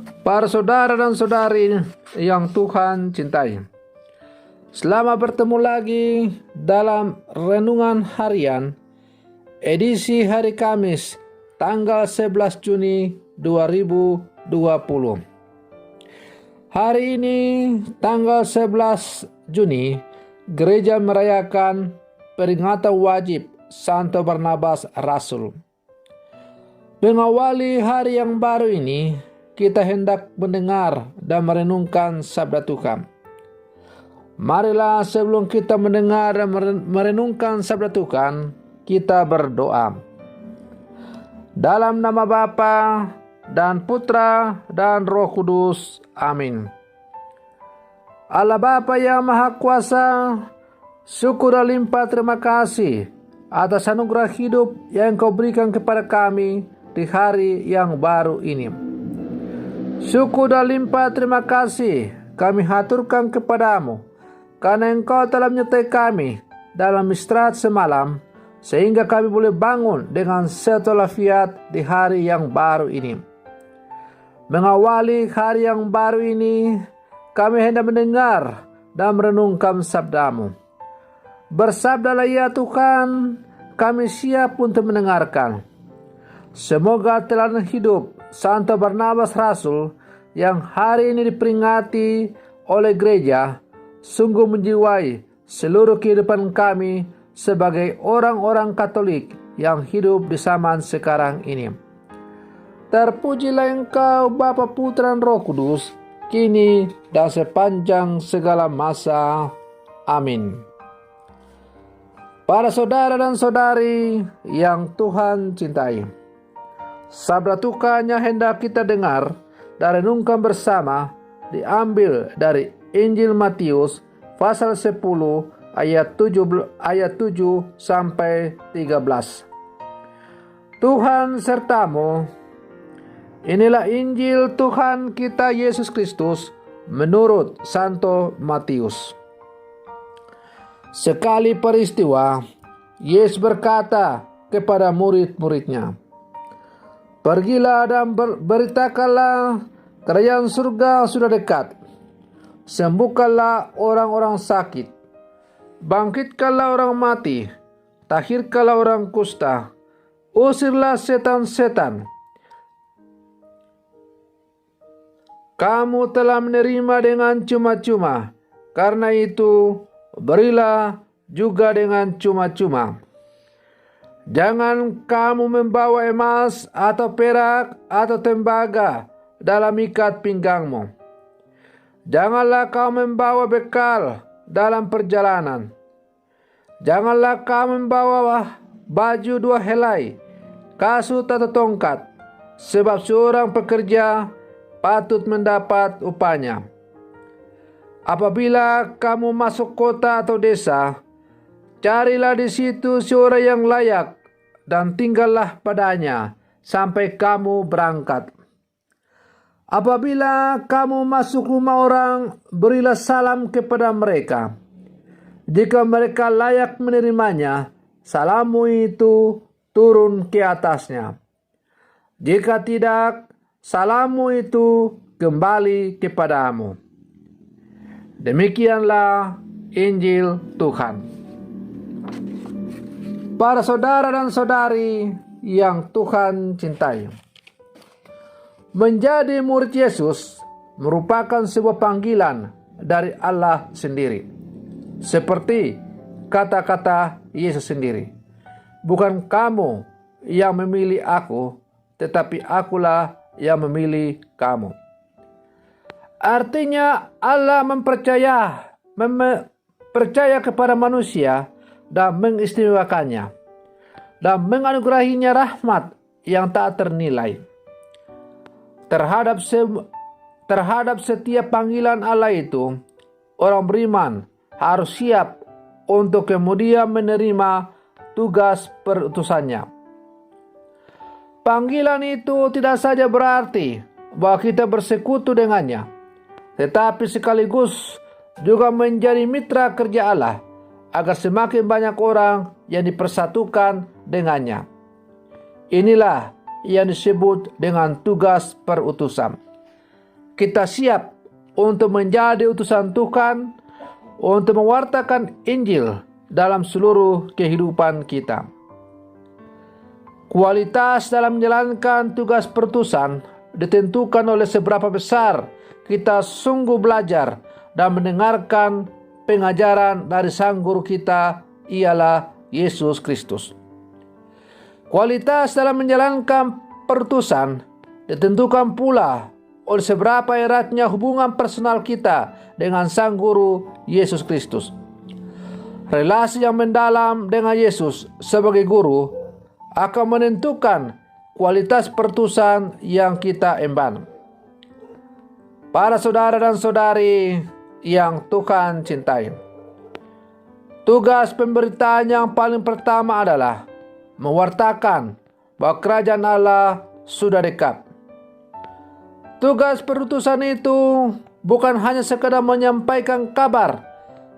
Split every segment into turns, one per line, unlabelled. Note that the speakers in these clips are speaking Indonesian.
Para saudara dan saudari yang Tuhan cintai, selamat bertemu lagi dalam Renungan Harian edisi hari Kamis tanggal 11 Juni 2020. Hari ini tanggal 11 Juni gereja merayakan peringatan wajib Santo Barnabas Rasul. Mengawali hari yang baru ini, kita hendak mendengar dan merenungkan sabda Tuhan. Marilah sebelum kita mendengar dan merenungkan sabda Tuhan, kita berdoa. Dalam nama Bapa dan Putra dan Roh Kudus. Amin. Allah Bapa yang Maha Kuasa, syukur dan limpah terima kasih atas anugerah hidup yang Engkau berikan kepada kami di hari yang baru ini. Syukur dan limpah terima kasih kami haturkan kepadamu, karena Engkau telah menyertai kami dalam istirahat semalam, sehingga kami boleh bangun dengan sehat walafiat di hari yang baru ini. Mengawali hari yang baru ini, kami hendak mendengar dan merenungkan sabdamu. Bersabdalah ya Tuhan, kami siap untuk mendengarkan. Semoga teladan hidup Santo Barnabas Rasul yang hari ini diperingati oleh gereja sungguh menjiwai seluruh kehidupan kami sebagai orang-orang Katolik yang hidup di zaman sekarang ini. Terpujilah Engkau Bapa, Putra dan Roh Kudus, kini dan sepanjang segala masa. Amin. Para saudara dan saudari yang Tuhan cintai, sabda Tuhan yang hendak kita dengar dan renungkan bersama diambil dari Injil Matius pasal 10 ayat 7 sampai 13. Tuhan sertamu. Inilah Injil Tuhan kita Yesus Kristus menurut Santo Matius. Sekali peristiwa, Yesus berkata kepada murid-muridnya, "Pergilah dan beritakanlah kerajaan surga sudah dekat. Sembuhkanlah orang-orang sakit, bangkitkanlah orang mati, tahirkanlah orang kusta, usirlah setan-setan. Kamu telah menerima dengan cuma-cuma, karena itu berilah juga dengan cuma-cuma. Jangan kamu membawa emas atau perak atau tembaga dalam ikat pinggangmu. Janganlah kamu membawa bekal dalam perjalanan. Janganlah kamu membawa baju 2 helai, kasut atau tongkat, sebab seorang pekerja patut mendapat upahnya. Apabila kamu masuk kota atau desa, carilah di situ seorang yang layak dan tinggallah padanya sampai kamu berangkat. Apabila kamu masuk rumah orang, berilah salam kepada mereka. Jika mereka layak menerimanya, salammu itu turun ke atasnya. Jika tidak, salammu itu kembali kepadamu." Demikianlah Injil Tuhan. Para saudara dan saudari yang Tuhan cintai, menjadi murid Yesus merupakan sebuah panggilan dari Allah sendiri. Seperti kata-kata Yesus sendiri, "Bukan kamu yang memilih aku, tetapi akulah yang memilih kamu." Artinya Allah percaya kepada manusia dan mengistimewakannya dan menganugerahinya rahmat yang tak ternilai. Terhadap setiap panggilan Allah itu, orang beriman harus siap untuk kemudian menerima tugas perutusannya. Panggilan itu tidak saja berarti bahwa kita bersekutu dengannya, tetapi sekaligus juga menjadi mitra kerja Allah agar semakin banyak orang yang dipersatukan dengannya. Inilah yang disebut dengan tugas perutusan. kita siap untuk menjadi utusan Tuhan untuk mewartakan Injil dalam seluruh kehidupan kita. Kualitas dalam menjalankan tugas perutusan ditentukan oleh seberapa besar kita sungguh belajar dan mendengarkan pengajaran dari Sang Guru kita, ialah Yesus Kristus. Kualitas dalam menjalankan perutusan ditentukan pula oleh seberapa eratnya hubungan personal kita dengan Sang Guru Yesus Kristus. Relasi yang mendalam dengan Yesus sebagai guru akan menentukan kualitas perutusan yang kita emban. Para saudara dan saudari yang Tuhan cintai, tugas pemberitaan yang paling pertama adalah mewartakan bahwa kerajaan Allah sudah dekat. Tugas perutusan itu bukan hanya sekadar menyampaikan kabar,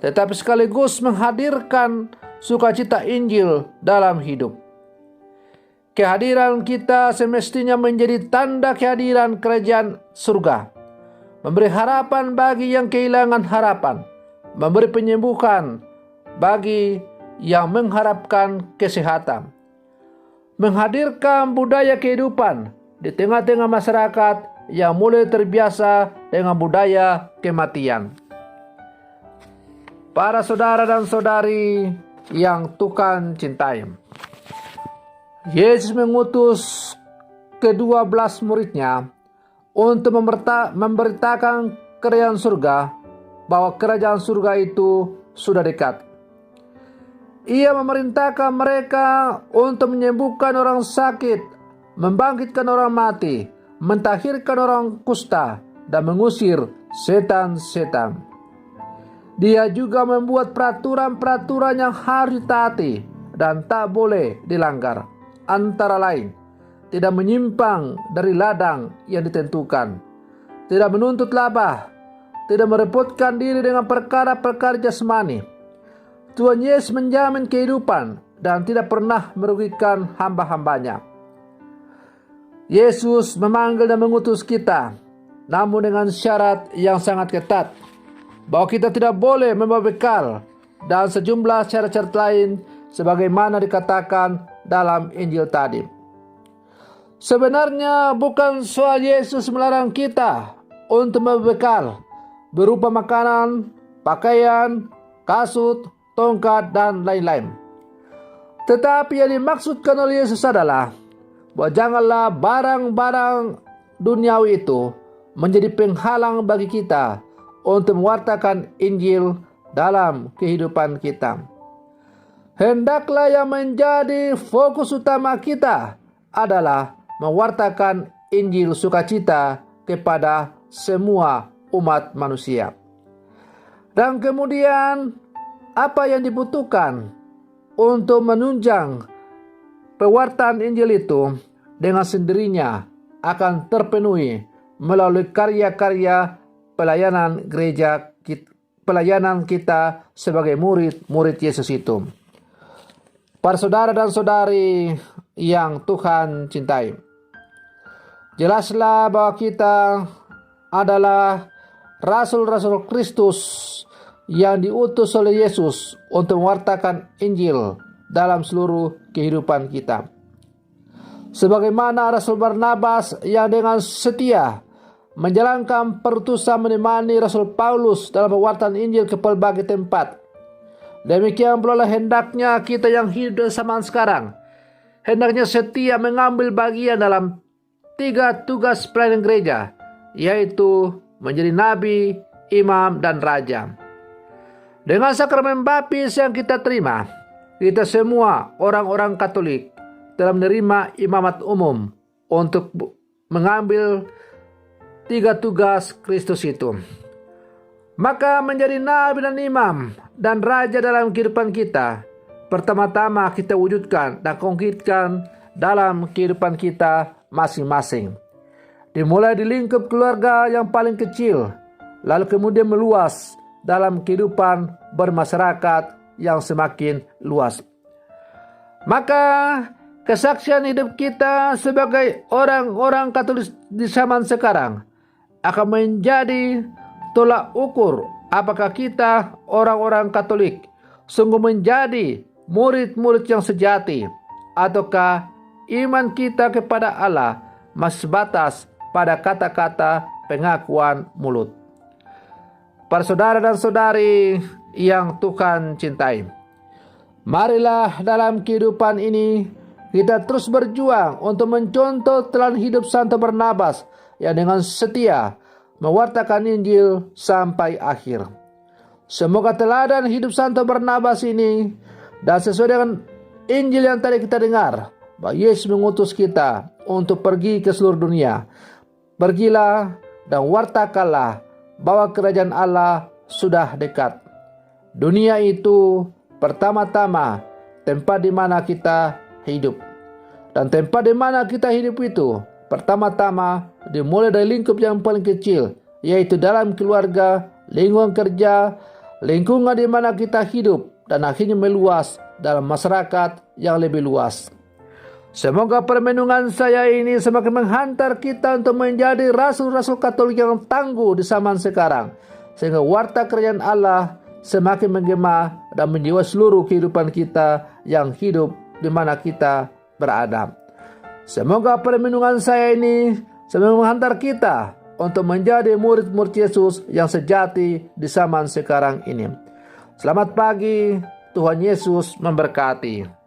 tetapi sekaligus menghadirkan sukacita Injil dalam hidup. Kehadiran kita semestinya menjadi tanda kehadiran kerajaan surga, memberi harapan bagi yang kehilangan harapan, memberi penyembuhan bagi yang mengharapkan kesehatan, menghadirkan budaya kehidupan di tengah-tengah masyarakat yang mulai terbiasa dengan budaya kematian. Para saudara dan saudari yang Tuhan cintai, Yesus mengutus ke-12 muridnya untuk memberitakan kerajaan surga, bahwa kerajaan surga itu sudah dekat. Ia memerintahkan mereka untuk menyembuhkan orang sakit, membangkitkan orang mati, mentahirkan orang kusta, dan mengusir setan-setan. Dia juga membuat peraturan-peraturan yang harus ditaati dan tak boleh dilanggar. Antara lain, tidak menyimpang dari ladang yang ditentukan, tidak menuntut laba, tidak merepotkan diri dengan perkara-perkara jasmani. Tuhan Yesus menjamin kehidupan dan tidak pernah merugikan hamba-hambanya. Yesus memanggil dan mengutus kita, namun dengan syarat yang sangat ketat, bahwa kita tidak boleh membawa bekal dan sejumlah syarat-syarat lain sebagaimana dikatakan dalam Injil tadi. Sebenarnya bukan soal Yesus melarang kita untuk berbekal berupa makanan, pakaian, kasut, tongkat, dan lain-lain. Tetapi yang dimaksudkan oleh Yesus adalah bahwa janganlah barang-barang duniawi itu menjadi penghalang bagi kita untuk mewartakan Injil dalam kehidupan kita. Hendaklah yang menjadi fokus utama kita adalah mewartakan Injil sukacita kepada semua umat manusia. Dan kemudian apa yang dibutuhkan untuk menunjang pewartaan Injil itu dengan sendirinya akan terpenuhi melalui karya-karya pelayanan gereja, pelayanan kita sebagai murid-murid Yesus itu. Para saudara dan saudari yang Tuhan cintai, jelaslah bahwa kita adalah rasul-rasul Kristus yang diutus oleh Yesus untuk mewartakan Injil dalam seluruh kehidupan kita. Sebagaimana Rasul Barnabas yang dengan setia menjalankan perutusan menemani Rasul Paulus dalam mewartakan Injil ke pelbagai tempat, demikian pula hendaknya kita yang hidup di zaman sekarang hendaknya setia mengambil bagian dalam 3 tugas pelayanan gereja, yaitu menjadi nabi, imam, dan raja. Dengan sakramen baptis yang kita terima, kita semua orang-orang Katolik telah menerima imamat umum untuk mengambil 3 tugas Kristus itu. Maka menjadi nabi dan imam dan raja dalam kehidupan kita, pertama-tama kita wujudkan dan konkretkan dalam kehidupan kita masing-masing. Dimulai di lingkup keluarga yang paling kecil, lalu kemudian meluas dalam kehidupan bermasyarakat yang semakin luas. Maka kesaksian hidup kita sebagai orang-orang Katolik di zaman sekarang akan menjadi tolak ukur apakah kita orang-orang Katolik sungguh menjadi murid-murid yang sejati, ataukah iman kita kepada Allah masih sebatas pada kata-kata pengakuan mulut. Para saudara dan saudari yang Tuhan cintai, marilah dalam kehidupan ini kita terus berjuang untuk mencontoh teladan hidup Santo Barnabas yang dengan setia mewartakan Injil sampai akhir. Semoga teladan hidup Santo Barnabas ini dan sesuai dengan Injil yang tadi kita dengar, bahwa Yesus mengutus kita untuk pergi ke seluruh dunia. Pergilah dan wartakanlah bahwa kerajaan Allah sudah dekat. Dunia itu pertama-tama tempat di mana kita hidup. Dan tempat di mana kita hidup itu pertama-tama dimulai dari lingkup yang paling kecil, yaitu dalam keluarga, lingkungan kerja, lingkungan di mana kita hidup, dan akhirnya meluas dalam masyarakat yang lebih luas. Semoga permenungan saya ini semakin menghantar kita untuk menjadi rasul-rasul Katolik yang tangguh di zaman sekarang, sehingga warta kerajaan Allah semakin menggema dan menjiwai seluruh kehidupan kita yang hidup di mana kita berada. Semoga permenungan saya ini semakin menghantar kita untuk menjadi murid-murid Yesus yang sejati di zaman sekarang ini. Selamat pagi, Tuhan Yesus memberkati.